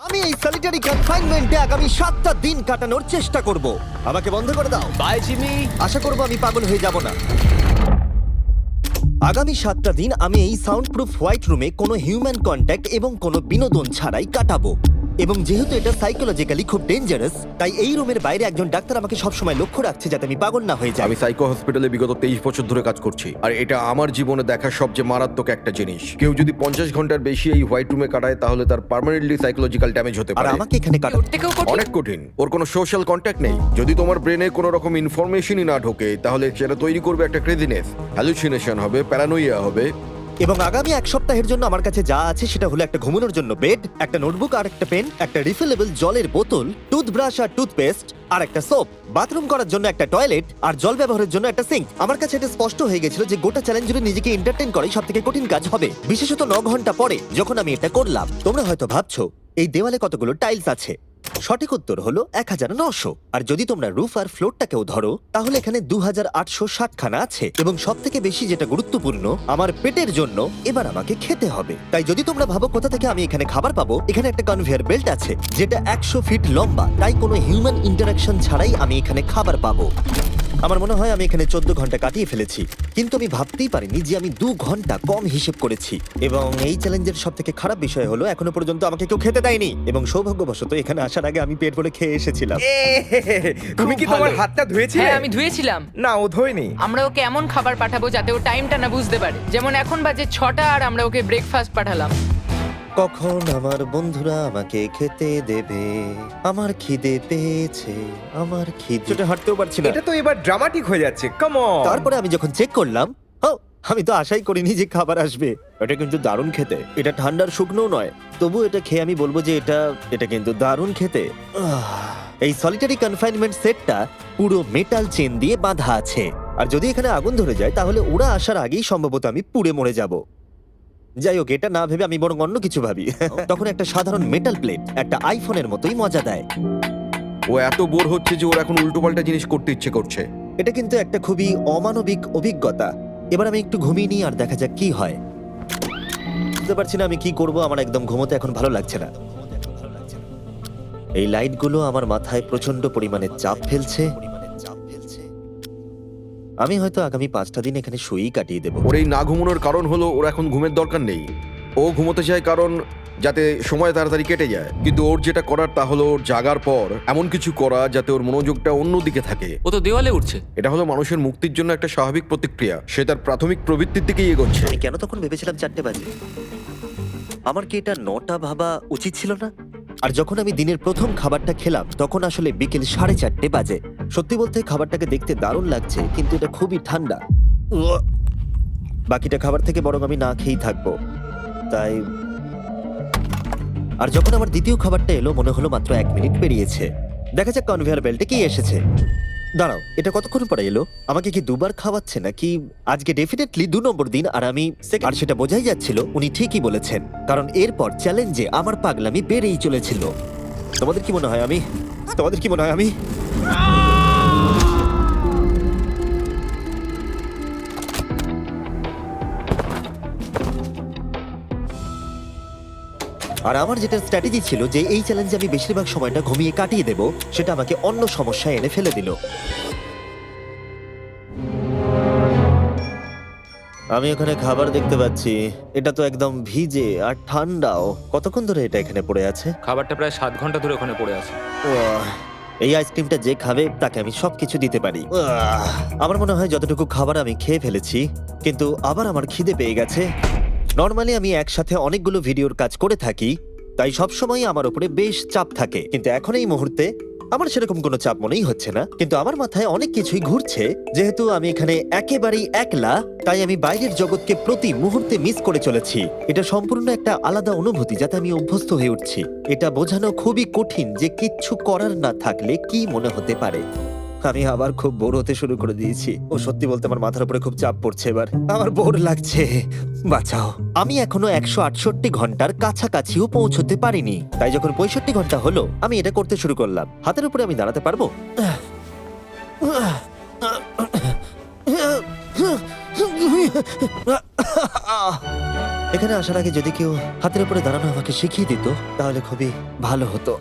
আমি এই সলিটারি কনফাইনমেন্টে আগামী 7টা দিন কাটানোর চেষ্টা করব। আমাকে বন্ধ করে দাও। Bye Jimmy. আশা করব আমি পাগল হয়ে যাব না। আগামী 7টা দিন আমি এই সাউন্ড প্রুফ হোয়াইট রুমে কোনো হিউম্যান কন্ট্যাক্ট এবং কোনো বিনোদন ছাড়াই কাটাবো। এবং যেহেতু এটা সাইকোলজিক্যালি খুব ডেঞ্জারাস, তাই এই রুমের বাইরে একজন ডাক্তার আমাকে সবসময় লক্ষ্য রাখছে যাতে আমি পাগল না হয়ে যাই। আমি সাইকো হসপিটালে বিগত 23 বছর ধরে কাজ করছি, আর এটা আমার জীবনে দেখা সবচেয়ে মারাত্মক একটা জিনিস। কেউ যদি 50 ঘন্টার বেশি এই হোয়াইট রুমে কাটায় তাহলে তার পার্মানেন্টলি সাইকোলজিক্যাল ড্যামেজ হতে আর পারে। আমাকে এখানে ওর কাটাতে থেকেও কঠিন। অনেক কঠিন। ওর কোনো সোশ্যাল কন্ট্যাক্ট নেই। যদি তোমার ব্রেনে কোনো রকম ইনফরমেশনই না ঢোকে তাহলে সেটা তৈরি করবে একটা ক্রেজিনেস, হ্যালুসিনেশন হবে, প্যারানোইয়া হবে। এবং আগামী এক সপ্তাহের জন্য আমার কাছে যা আছে সেটা হলো একটা ঘুমানোর জন্য বেড, একটা নোটবুক আর একটা পেন, একটা রিফিলেবল জলের বোতল, টুথব্রাশ আর টুথপেস্ট আর একটা সোপ, বাথরুম করার জন্য একটা টয়লেট আর জল ব্যবহারের জন্য একটা সিঙ্ক। আমার কাছে এটা স্পষ্ট হয়ে গেছিল যে গোটা চ্যালেঞ্জ জুড়ে নিজেকে এন্টারটেইন করাই সবথেকে কঠিন কাজ হবে, বিশেষত 9 ঘন্টা পরে যখন আমি এটা করলাম। তোমরা হয়তো ভাবছো এই দেওয়ালে কতগুলো টাইলস আছে। সঠিক উত্তর হলো 1900। আর যদি তোমরা রুফ আর ফ্লোরটাকেও ধরো তাহলে এখানে 2860 খানা আছে। এবং সব থেকে বেশি যেটা গুরুত্বপূর্ণ, আমার পেটের জন্য এবার আমাকে খেতে হবে। তাই যদি তোমরা ভাবো কোথা থেকে আমি এখানে খাবার পাবো, এখানে একটা কনভেয়ার বেল্ট আছে যেটা 100 ফিট লম্বা, তাই কোনো হিউম্যান ইন্টারাকশন ছাড়াই আমি এখানে খাবার পাবো। আমার মনে হয় আমি এখানে 14 ঘন্টা কাটিয়ে ফেলেছি, কিন্তু আমি ভাবতেই পারিনি যে আমি 2 ঘন্টা কম হিসেব করেছি। এবং এই চ্যালেঞ্জের সব থেকে খারাপ বিষয় হলো এখনো পর্যন্ত আমাকে কেউ খেতে দেয়নি। এবং সৌভাগ্যবশত এখানে আসার আগে আমি পেট ভরে খেয়ে এসেছিলাম। তুমি কি খুব তোমার ভালো। হাতটা ধুয়েছিলে? হ্যাঁ, আমি ধুয়েছিলাম। না, ও ধোয়নি। আমরা ওকে এমন খাবার পাঠাবো যাতে ও টাইমটা না বুঝতে পারে। যেমন এখন বাজে 6টা আর আমরা ওকে ব্রেকফাস্ট পাঠালাম। কখন আমার বন্ধুরা আমাকে খেতে দেবে? আমার খিদে পেয়েছে, আমার খিদে হাঁটতেও পারছি না। এটা তো এবার ড্রামাটিক হয়ে যাচ্ছে। Come on. তারপরে আমি যখন চেক করলাম, আমি তো আশাই করিনি যে খাবার আসবে। এটা কিন্তু দারুণ খেতে। এটা ঠান্ডার শুকনো নয়, তবু এটা খেয়ে আমি বলবো যে এটা কিন্তু দারুণ খেতে। এই সলিটারি কনফাইনমেন্ট সেটটা পুরো মেটাল চেন দিয়ে বাঁধা আছে, আর যদি এখানে আগুন ধরে যায় তাহলে ওরা আসার আগেই সম্ভবত আমি পুড়ে মরে যাব। যাই হোক, এটা না ভেবে আমি বরং অন্য কিছু ভাবি। তখন একটা সাধারণ মেটাল প্লেট একটা আইফোনের মতোই মজা দেয়। ও এত বোর হচ্ছে যে ওর এখন উল্টোপাল্টা জিনিস করতে ইচ্ছে করছে। এটা কিন্তু একটা খুবই অমানবিক অভিজ্ঞতা। এবার আমি একটু ঘুমিয়ে নিই আর দেখা যাক কি হয়। বুঝতে পারছি না আমি কি করব, আমার একদম ঘুমোতে এখন ভালো লাগছে না। এই লাইটগুলো আমার মাথায় প্রচন্ড পরিমাণে চাপ ফেলছে। আমি হয়তো আগামী 5টা দিন এখানে শুয়েই কাটিয়ে দেবো। ওর এই না ঘুমানোর কারণ হলো ওর এখন ঘুমের দরকার নেই। ও ঘুমোতে চায় কারণ যাতে সময় তাড়াতাড়ি কেটে যায়। কিন্তু ওর যেটা করার তা হলো ওর জাগার পর এমন কিছু করা যাতে ওর মনোযোগটা অন্যদিকে থাকে। ও তো দেওয়ালে উঠছে। এটা হলো মানুষের মুক্তির জন্য একটা স্বাভাবিক প্রতিক্রিয়া। সে তার প্রাথমিক প্রবৃত্তির দিকেই এগোচ্ছে। আমি কেন তখন ভেবেছিলাম 4টে বাজে? আমার কি এটা 9টা ভাবা উচিত ছিল না? আর যখন আমি দিনের প্রথম খাবারটা খেলাম তখন আসলে বিকেল 4:30 বাজে। সত্যি বলতে খাবারটাকে দেখতে দারুণ লাগছে, কিন্তু এটা খুবই ঠান্ডা। বাকিটা খাবার থেকে বরং আমি না খেয়েই থাকবো। তাই আর যখন আমার দ্বিতীয় খাবারটা এলো মনে হলো মাত্র 1 মিনিট পেরিয়েছে। দেখা যাক কনভেয়ার বেল্টে কি এসেছে। দাঁড়াও, এটা কতক্ষণ পরে এলো? আমাকে কি দুবার খাওয়াচ্ছে নাকি? আজকে ডেফিনেটলি 2 নম্বর দিন, আর আমি আর সেটা বোঝাই যাচ্ছিল উনি ঠিকই বলেছেন, কারণ এরপর চ্যালেঞ্জে আমার পাগলামি বেড়েই চলেছিল। তোমাদের কি মনে হয় আমি আর আমার যেটা স্ট্র্যাটেজি ছিল যে এই চ্যালেঞ্জে আমি বেশিরভাগ সময়টা ঘুমিয়ে কাটিয়ে দেব, সেটা আমাকে অন্য সমস্যায় এনে ফেলে দিল। আমি ওখানে খাবার দেখতে পাচ্ছি, এটা তো একদম ভিজে আর ঠান্ডাও। কতক্ষণ ধরে এটা এখানে পড়ে আছে? খাবারটা প্রায় 7 ঘন্টা ধরে ওখানে পড়ে আছে। এই আইসক্রিমটা যে খাবে তাকে আমি সবকিছু দিতে পারি। আমার মনে হয় যতটুকু খাবার আমি খেয়ে ফেলেছি, কিন্তু আবার আমার খিদে পেয়ে গেছে। নর্মালি আমি একসাথে অনেকগুলো ভিডিওর কাজ করে থাকি, তাই সবসময় আমার উপরে বেশ চাপ থাকে। কিন্তু এখন এই মুহূর্তে আমার সেরকম কোনো চাপ মনেই হচ্ছে না। কিন্তু আমার মাথায় অনেক কিছুই ঘুরছে। যেহেতু আমি এখানে একেবারেই একলা, তাই আমি বাইরের জগৎকে প্রতি মুহূর্তে মিস করে চলেছি। এটা সম্পূর্ণ একটা আলাদা অনুভূতি যাতে আমি অভ্যস্ত হয়ে উঠছি। এটা বোঝানো খুবই কঠিন যে কিচ্ছু করার না থাকলে কি মনে হতে পারে। আমি আবার খুব বোর হতে শুরু করে দিয়েছি। ও সত্যি বলতে আমার মাথার উপরে খুব চাপ পড়ছে এবার। আমার বোর লাগছে, বাঁচাও। আমি এখনো 168 ঘন্টার কাছাকাছিও পৌঁছতে পারিনি, তাই যখন 65 ঘন্টা হলো আমি এটা করতে শুরু করলাম। হাতের উপরে আমি দাঁড়াতে পারবো? এখানে আসার আগে যদি কেউ হাতের উপরে দাঁড়ানো আমাকে শিখিয়ে দিত তাহলে খুবই ভালো হতো।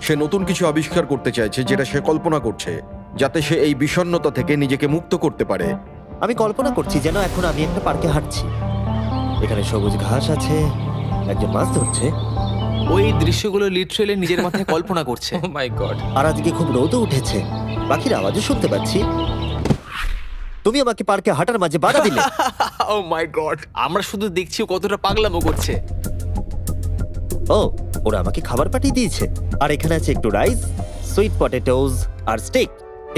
সে নতুন কিছু আবিষ্কার করতে চাইছে যেটা সে কল্পনা করছে, যাতে সে এই বিষণ্ণতা থেকে নিজেকে মুক্ত করতে পারে। আমি কল্পনা করছি যেন এখন আমি একটা পার্কে হাঁটছি, এখানে সবুজ ঘাস আছে, একজন মাছ ধরছে, ওই দৃশ্যগুলো লিটারেলি নিজের মাথায় কল্পনা করছে। ও মাই গড। আর আজকে খুব রোদও উঠেছে, পাখির আওয়াজও শুনতে পাচ্ছি। তুমি আমাকে পার্কে হাঁটার মাঝে বাধা দিলে। ও মাই গড, আমরা শুধু দেখছি ও কতটা পাগলামো করছে। ও, ওরা আমাকে খাবার পাঠিয়ে দিয়েছে, আর এখানে আছে একটু রাইস, সুইট পটেটোজ আর স্টেক।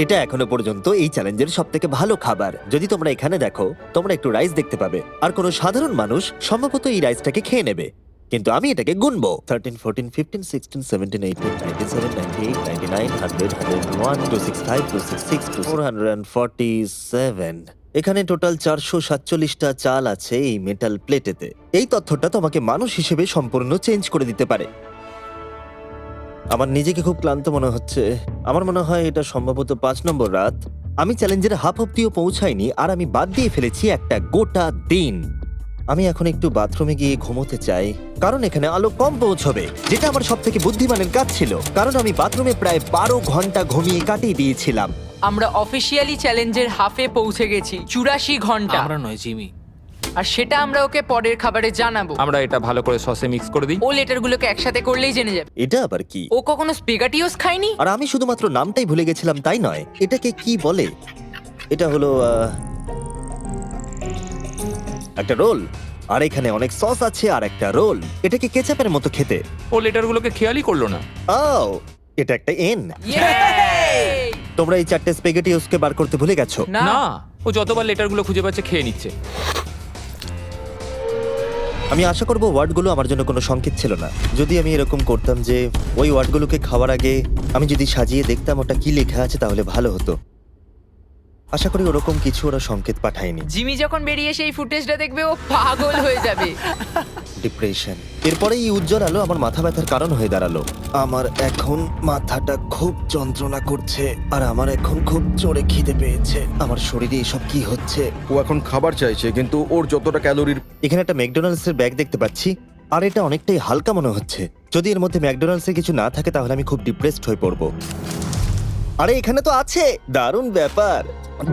এটা এখনো পর্যন্ত এই চ্যালেঞ্জের সব থেকে ভালো খাবার। যদি তোমরা এখানে দেখো, তোমরা একটু রাইস দেখতে পাবে, আর কোনো সাধারণ মানুষ সম্ভবত এই রাইসটাকে খেয়ে নেবে, কিন্তু আমি এটাকে গুনবো। 13, 14, 15, 16, 17, 18, 97, 98, 99, 100, 101, 265, 266, 447। এখানে টোটাল 447টা চাল আছে এই মেটাল প্লেটেতে। এই তথ্যটা তোমাকে মানুষ হিসেবে সম্পূর্ণ চেঞ্জ করে দিতে পারে। আমার নিজেকে খুব ক্লান্ত মনে হচ্ছে। আমার মনে হয় এটা সম্ভবত 5 নম্বর রাত। আমি চ্যালেঞ্জের হাফ অব্দিও পৌঁছাইনি, আর আমি বাদ দিয়ে ফেলেছি একটা গোটা দিন। আমি এখন একটু বাথরুমে গিয়ে ঘুমোতে চাই, কারণ এখানে আলো কম পৌঁছবে, যেটা আমার সব থেকে বুদ্ধিমানের কাজ ছিল, কারণ আমি বাথরুমে প্রায় 12 ঘন্টা ঘুমিয়ে কাটিয়ে দিয়েছিলাম। আমরা অফিসিয়ালি চ্যালেঞ্জের হাফে পৌঁছে গেছি, 84 ঘন্টা। আমরা নয় জিমি। আর সেটা আমরা ওকে পরের খাবারে জানাবো। আমরা এটা ভালো করে সসে মিক্স করে দিই। ও লেটারগুলোকে একসাথে করলেই জেনে যাবে। এটা আবার কি? ও কখনো স্পেগাটিওস খায়নি। আর আমি শুধুমাত্র নামটাই ভুলে গেছিলাম তাই নয়, এটাকে কি বলে? এটা হলো একটা রোল, আর এখানে অনেক সস আছে আর একটা রোল। এটাকে কেচাপের মতো খেতে। ও লেটারগুলোকে খেয়ালই করলো না। ও, এটা একটা এন। Yay! তোমরা এই 4টে স্পেগেটিওসকে বার করতে ভুলে গেছো। না, না, ও যতবার লেটারগুলো খুঁজে পাচ্ছে খেয়ে নিচ্ছে। আমি আশা করব ওয়ার্ডগুলো আমার জন্য কোনো সংকেত ছিল না। যদি আমি এরকম করতাম যে ওই ওয়ার্ডগুলোকে খাওয়ার আগে আমি যদি সাজিয়ে দেখতাম ওটা কি লেখা আছে, তাহলে ভালো হতো। আশা করি ওরকম কিছু ওরা সংকেত পাঠায়নি। জিমি যখন বেরিয়ে সেই ফুটেজটা দেখবে ও পাগল হয়ে যাবে। ডিপ্রেশন। এরপরে এই উজ্জ্বল আলো আমার মাথা ব্যথার কারণ হয়ে দাঁড়ালো। আমার এখন মাথাটা খুব যন্ত্রণা করছে, আর আমার এখন খুব জোরে খিদে পেয়েছে। আমার শরীরে এসব কি হচ্ছে? ও এখন খাবার চাইছে, কিন্তু ওর যতটা ক্যালোরির এখানে একটা ম্যাকডোনাল্ডসের ব্যাগ দেখতে পাচ্ছি, আর এটা অনেকটাই হালকা মনে হচ্ছে। যদি এর মধ্যে ম্যাকডোনাল্ডসের কিছু না থাকে তাহলে আমি খুব ডিপ্রেসড হয়ে পড়বো। আরে এখানে তো আছে, দারুণ ব্যাপার।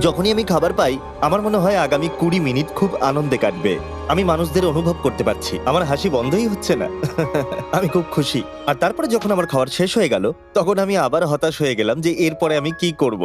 যখনই আমি খাবার পাই আমার মনে হয় আগামী 20 মিনিট খুব আনন্দে কাটবে। আমি মানুষদের অনুভব করতে পারছি, আমার হাসি বন্ধই হচ্ছে না। আমি খুব খুশি। আর তারপরে যখন আমার খাবার শেষ হয়ে গেল তখন আমি আবার হতাশ হয়ে গেলাম যে এরপরে আমি কি করব।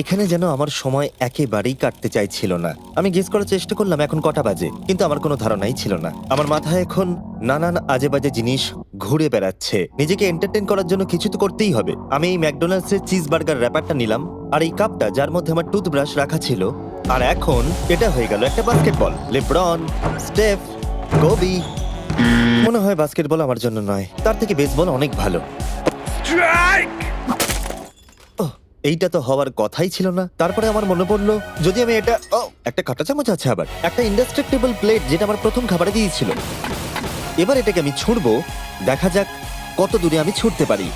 এখানে যেন আমার সময় একেবারেই কাটতে চাইছিল না। আমি গেস করার চেষ্টা করলাম এখন কটা বাজে, কিন্তু আমার কোনো ধারণাই ছিল না। আমার মাথায় এখন নানান আজে বাজে জিনিস ঘুরে বেড়াচ্ছে। নিজেকে এন্টারটেইন করার জন্য কিছু তো করতেই হবে। আমি এই ম্যাকডোনাল্ডসের চিজ বার্গার র্যাপারটা নিলাম, আর এই কাপটা যার মধ্যে আমার টুথব্রাশ রাখা ছিল। আর এখন এটা হয়ে গেল একটা বাস্কেটবল। LeBron, স্টেফ, Covey. মনে হয় বাস্কেটবল আমার জন্য নয়, তার থেকে বেসবল অনেক ভালো। এইটা তো হওয়ার কথাই ছিল না। তারপরে আমার মনে পড়লো যদি আমি এটা একটা কাঁটা চামচ আছে, আবার একটা ইনডেস্ট্রাক্টেবল প্লেট যেটা আমার প্রথম খাবারে দিয়েছিল। এবার এটাকে আমি ছুঁড়বো, দেখা যাক কত দূরে আমি ছুটতে পারি।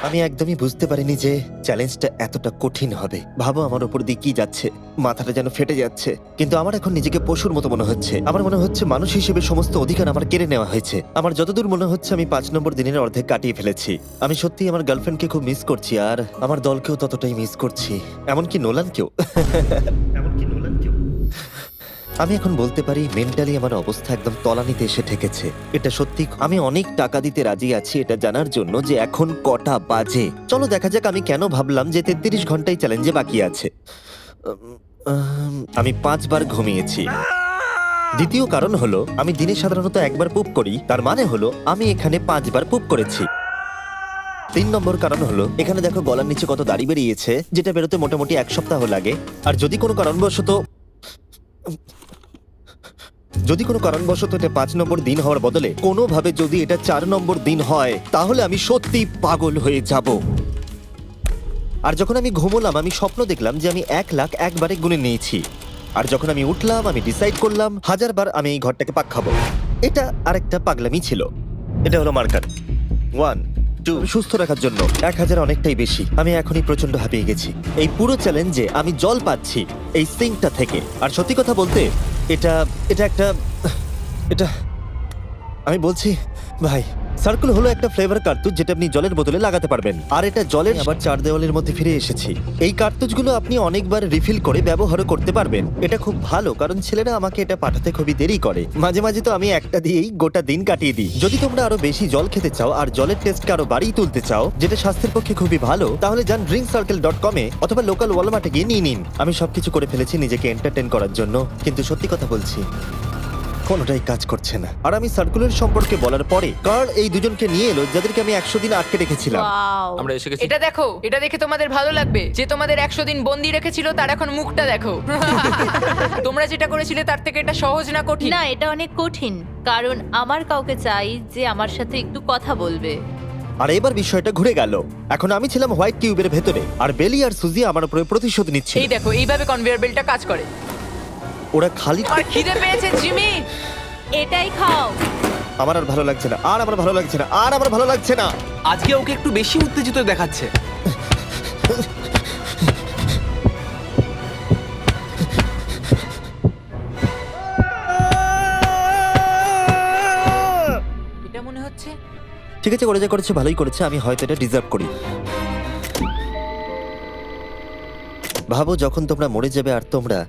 আমি একদমই বুঝতে পারিনি যে চ্যালেঞ্জটা এতটা কঠিন হবে। ভাবো আমার উপর দিয়ে কি যাচ্ছে, মাথাটা যেন ফেটে যাচ্ছে। কিন্তু আমার এখন নিজেকে পশুর মতো মনে হচ্ছে। আমার মনে হচ্ছে মানুষ হিসেবে সমস্ত অধিকার আমার কেড়ে নেওয়া হয়েছে। আমার যতদূর মনে হচ্ছে আমি 5 নম্বর দিনের অর্ধেক কাটিয়ে ফেলেছি। আমি সত্যি আমার গার্লফ্রেন্ডকে খুব মিস করছি, আর আমার দলকেও ততটাই মিস করছি, এমনকি নোলানকেও। আমি এখন বলতে পারি মেন্টালি আমার অবস্থা একদম তলানিতে এসে ঠেকেছে। এটা সত্যি আমি অনেক টাকা দিতে রাজি আছি এটা জানার জন্য যে এখন কটা বাজে। চলো দেখা যাক আমি কেন ভাবলাম যে 33 ঘন্টাই চ্যালেঞ্জে বাকি আছে। আমি 5 বার ঘুমিয়েছি। দ্বিতীয় কারণ হলো আমি দিনে সাধারণত একবার পুপ করি, তার মানে হলো আমি এখানে 5 বার পুপ করেছি। 3 নম্বর কারণ হলো এখানে দেখো গলার নিচে কত দাড়ি বেরিয়েছে, যেটা বেরোতে মোটামুটি 1 সপ্তাহ লাগে। আর যদি কোনো কারণবশত এটা 5 নম্বর দিন হওয়ার বদলে কোনোভাবে যদি এটা 4 নম্বর দিন হয় তাহলে আমি সত্যি পাগল হয়ে যাব। আর যখন আমি ঘুমোলাম আমি স্বপ্ন দেখলাম যে আমি 1 লাখ একবারে গুনে নিয়েছি। আর যখন আমি উঠলাম আমি ডিসাইড করলাম 1000 বার আমি এই ঘরটাকে পাক খাবো। এটা আরেকটা পাগলামি ছিল। এটা হলো মার্কার 1 একটু সুস্থ রাখার জন্য। 1000 অনেকটাই বেশি। আমি এখনই প্রচন্ড হাঁপিয়ে গেছি। এই পুরো চ্যালেঞ্জে আমি জল পাচ্ছি এই সিঙ্কটা থেকে। আর সত্যি কথা বলতে এটা এটা আমি বলছি ভাই, সার্কেল হলো একটা ফ্লেভার কার্তুজ যেটা আপনি জলের বোতলে লাগাতে পারবেন। আর এটা জলের আবার 4 দেওয়ালের মধ্যে ফিরে এসেছি। এই কার্তুজগুলো আপনি অনেকবার রিফিল করে ব্যবহারও করতে পারবেন। এটা খুব ভালো, কারণ ছেলেরা আমাকে এটা পাঠাতে খুবই দেরি করে। মাঝে মাঝে তো আমি একটা দিয়েই গোটা দিন কাটিয়ে দিই। যদি তোমরা আরো বেশি জল খেতে চাও আর জলের টেস্টকে আরো বাড়িয়ে তুলতে চাও, যেটা স্বাস্থ্যের পক্ষে খুবই ভালো, তাহলে যান drinkcircle.com এ অথবা লোকাল ওয়ালমার্টে গিয়ে নিয়ে নিন। আমি সবকিছু করে ফেলেছি নিজেকে এন্টারটেইন করার জন্য, কিন্তু সত্যি কথা বলছি কোনোটাই কাজ করছে না। আর আমি সার্কুলার সম্পর্কে বলার পরে কার্ল এই দুজনকে নিয়ে এলো যাদেরকে আমি 100 দিন আটকে রেখেছিলাম। ওয়াও আমরা এসে গেছি। এটা দেখো, এটা দেখে তোমাদের ভালো লাগবে। যে তোমাদের 100 দিন বন্দি রেখেছিল তার এখন মুখটা দেখো। তোমরা যেটা করেছিলে তার থেকে এটা সহজ না কঠিন? না, এটা অনেক কঠিন, কারণ আমার কাউকে চাই যে আমার সাথে একটু কথা বলবে। আর এবার বিষয়টা ঘুরে গেল। এখন আমি ছিলাম হোয়াইট কিউবের ভেতরে, আর বেলি আর সুজি আমার উপরে প্রতিশোধ নিচ্ছে। এই দেখো, এইভাবে কনভেয়ার বেল্টটা কাজ করে। ওরা খালি আর খিদে পেয়েছে জিমি। এটাই খাও। আমার আর ভালো লাগছে না, আর আমার ভালো লাগছে না, আর আমার ভালো লাগছে না। আজকে ওকে একটু বেশি উত্তেজিত দেখাচ্ছে। এটা মনে হচ্ছে ঠিক আছে, করে যা করেছে ভালোই করেছে। আমি হয়তো এটা ডিজার্ভ করি। ভাবো যখন তোমরা মরে যাবে আর তোমরা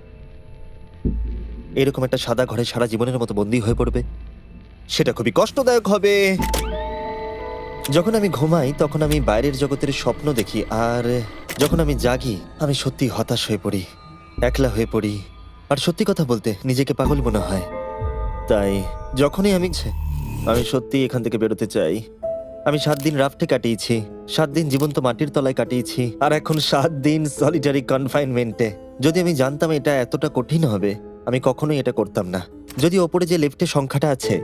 এরকম একটা সাদা ঘরে সারা জীবনের মতো বন্দী হয়ে পড়বে, সেটা খুবই কষ্টদায়ক হবে। যখন আমি ঘুমাই তখন আমি বাইরের জগতের স্বপ্ন দেখি, আর যখন আমি জাগি আমি সত্যি হতাশ হয়ে পড়ি, একলা হয়ে পড়ি, আর সত্যি কথা বলতে নিজেকে পাগল মনে হয়। তাই যখনই আমি সত্যি এখান থেকে বেরোতে চাই। আমি 7 দিন রাফটে কাটিয়েছি, 7 দিন জীবন্ত মাটির তলায় কাটিয়েছি, আর এখন 7 দিন সলিটারি কনফাইনমেন্টে। যদি আমি জানতাম এটা এতটা কঠিন হবে, আমি কখনোই এটা করতাম না। যদি ওপরে যে লেফটে সংখ্যাটা আছে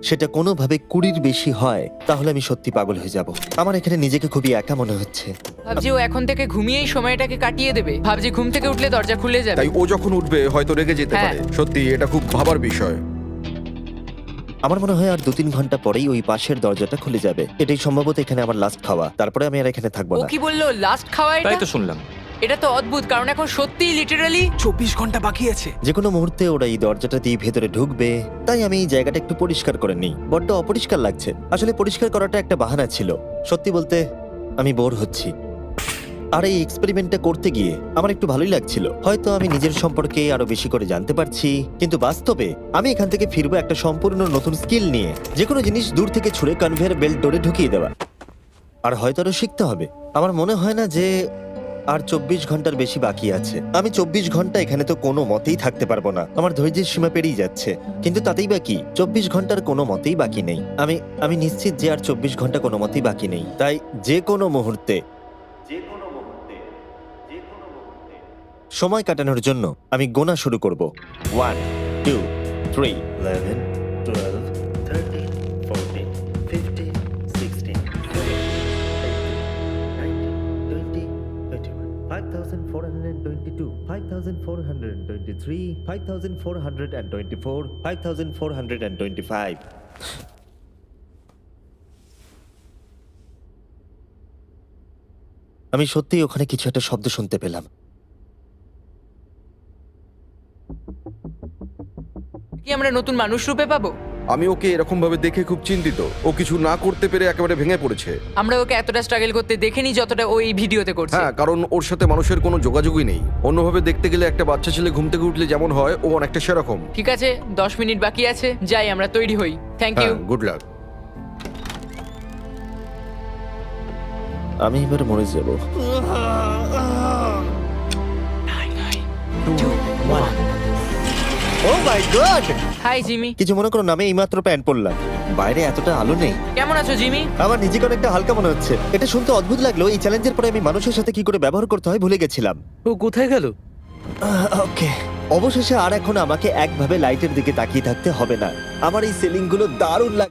সেটা কোনোভাবে 20-র বেশি হয়, তাহলে আমি সত্যি পাগল হয়ে যাব। আমার এখানে নিজেকে খুবই একা মনে হচ্ছে। ভাবছি ও এখন থেকে ঘুমিয়েই সময়টাকে কাটিয়ে দেবে। ভাবছি ঘুম থেকে উঠলে দরজা খুলে যাবে। তাই ও যখন উঠবে হয়তো রেগে যেতে হ্যাঁ। পারে। সত্যি এটা খুব ভাবার বিষয়। আমার মনে হয় আর 2-3 ঘন্টা পরেই ওই পাশের দরজাটা খুলে যাবে। এটাই সম্ভবত এখানে আমার লাস্ট খাওয়া, তারপরে আমি আর এখানে থাকবো ও না। কি বললো লাস্ট খাওয়া? তাই এটা তো শুনলাম। এটা তো অদ্ভুত, কারণ এখন সত্যি লিটারালি 24 ঘন্টা বাকি আছে। যে কোনো মুহূর্তে ওরা এই দরজাটা দিয়ে ভেতরে ঢুকবে, তাই আমি এই জায়গাটা একটু পরিষ্কার করে নিই। বড্ড অপরিষ্কার লাগছে। আসলে পরিষ্কার করাটা একটা বাহানা ছিল। সত্যি বলতে আমি বোর হচ্ছি। আর এই এক্সপেরিমেন্টটা করতে গিয়ে আমার একটু ভালোই লাগছিল। হয়তো আমি নিজের সম্পর্কে আরো বেশি করে জানতে পারছি, কিন্তু বাস্তবে আমি এখান থেকে ফিরবো একটা সম্পূর্ণ নতুন স্কিল নিয়ে। যে কোনো জিনিস দূর থেকে ছুঁড়ে কনভেয়ার বেল্ট ডোরে ঢুকিয়ে দেওয়া। আর হয়তো আরো শিখতে হবে। আমার মনে হয় না যে আর 24 ঘন্টার বেশি বাকি আছে। আমি 24 ঘন্টা এখানে তো কোনো মতেই থাকতে পারবো না। আমার ধৈর্যের সীমা পেরিয়ে যাচ্ছে। কিন্তু তাতেই বা কি, 24 ঘন্টার কোনো মতেই বাকি নেই। আমি নিশ্চিত যে আর 24 ঘন্টা কোনো মতেই বাকি নেই। তাই যে কোনো মুহূর্তে সময় কাটানোর জন্য আমি গোনা শুরু করব। 1 2 3 11 12 13 14 15 16 5422 5423 5424 5425। আমি সত্যিই ওখানে কিছু একটা শব্দ শুনতে পেলাম। কি আমরা নতুন মানুষ রূপে পাবো? আমি ওকে এরকম ভাবে দেখে খুব চিন্তিত। ও কিছু না করতে পেরে একেবারে ভেঙে পড়েছে। আমরা ওকে এতটা স্ট্রাগল করতে দেখিনি যতটা ও এই ভিডিওতে করছে। হ্যাঁ, কারণ ওর সাথে মানুষের কোনো যোগাযোগই নেই। অন্যভাবে দেখতে গেলে একটা বাচ্চা ছেলে ঘুম থেকে উঠলে যেমন হয়, ও অনেকটা সেরকম। ঠিক আছে, 10 মিনিট বাকি আছে, যাই আমরা তৈরি হই। Thank you. হ্যাঁ, গুড লাক। আমি এবার মরে যাব। Oh my God! Hi Jimmy. কিছু মনে করো না, আমি এইমাত্র প্যান্ট পরলাম। বাইরে এতটা আলো নেই। কেমন আছো জিমি? আমার নিজেকে অনেকটা হালকা মনে হচ্ছে। এটা শুনতে অদ্ভুত লাগলো। এই চ্যালেঞ্জের পরে আমি মানুষের সাথে কি করে ব্যবহার করতে হয় ভুলে গেছিলাম। ও কোথায় গেল? ওকে, অবশেষে আর এখন আমাকে একভাবে লাইটের দিকে তাকিয়ে থাকতে হবে না। আমার এই সিলিংগুলো দারুণ লাগে।